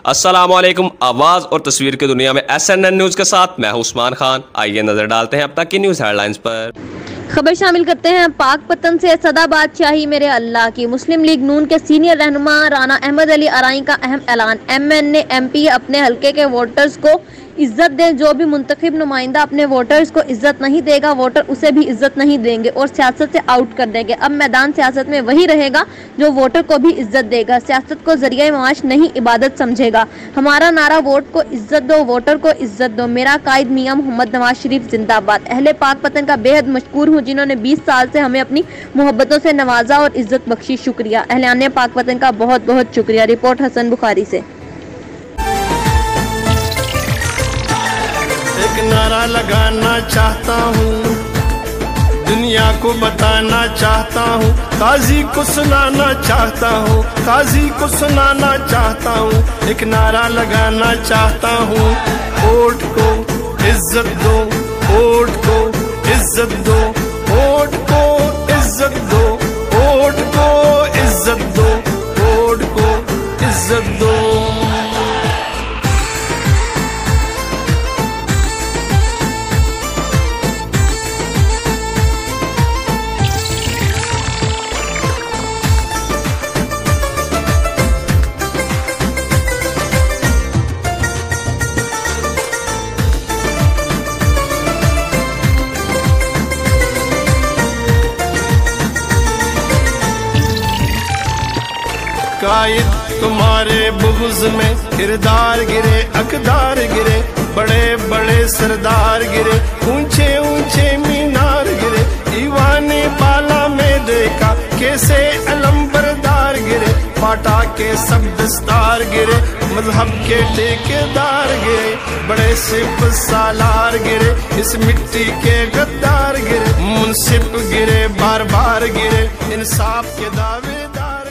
अस्सलामुअलैकुम। आवाज और तस्वीर की दुनिया में SNN न्यूज के साथ मैं हूं उस्मान खान। आइए नजर डालते हैं अब तक की न्यूज हेडलाइंस पर। खबर शामिल करते हैं। पाक पतन से सदा बादशाही मेरे अल्लाह की। मुस्लिम लीग नून के सीनियर रहनुमा राना अहमद अली अराई का अहम ऐलान। MNA MP अपने हल्के के वोटर्स को इज्जत दें। जो भी मुंतखब नुमाइंदा अपने वोटर्स को इज्जत नहीं देगा, वोटर उसे भी इज्जत नहीं देंगे और सियासत से आउट कर देंगे। अब मैदान सियासत में वही रहेगा जो वोटर को भी इज्जत देगा, सियासत को जरिया माश नहीं इबादत समझेगा। हमारा नारा वोट को इज्जत दो, वोटर को इज्जत दो। मेरा कायद मियां मोहम्मद नवाज शरीफ जिंदाबाद। अहले पाक पतन का बेहद मशकूर हूँ जिन्होंने 20 साल से हमें अपनी मोहब्बतों से नवाजा और इज्जत बख्शी। शुक्रिया। अहलाने पाक पतन का बहुत बहुत शुक्रिया। रिपोर्ट हसन बुखारी से। एक नारा लगाना चाहता हूँ, दुनिया को बताना चाहता हूँ, काजी को सुनाना चाहता हूँ, काजी को सुनाना चाहता हूँ। एक नारा लगाना चाहता हूँ, वोट को इज्जत दो, वोट को इज्जत दो, वोट को इज्जत दो, वोट को इज्जत दो, वोट को इज्जत दो। कायद तुम्हारे बुग़्ज़ में किरदार गिरे, अकदार गिरे, बड़े बड़े सरदार गिरे, ऊंचे ऊंचे मीनार गिरे। दीवाने बाला में देखा कैसे अलंबरदार गिरे, पाटा के सब दस्तार गिरे, मजहब के ठेकेदार गिरे, बड़े सिप सालार गिरे, इस मिट्टी के गद्दार गिरे, मुंसिफ गिरे, बार बार गिरे, इंसाफ के दावेदार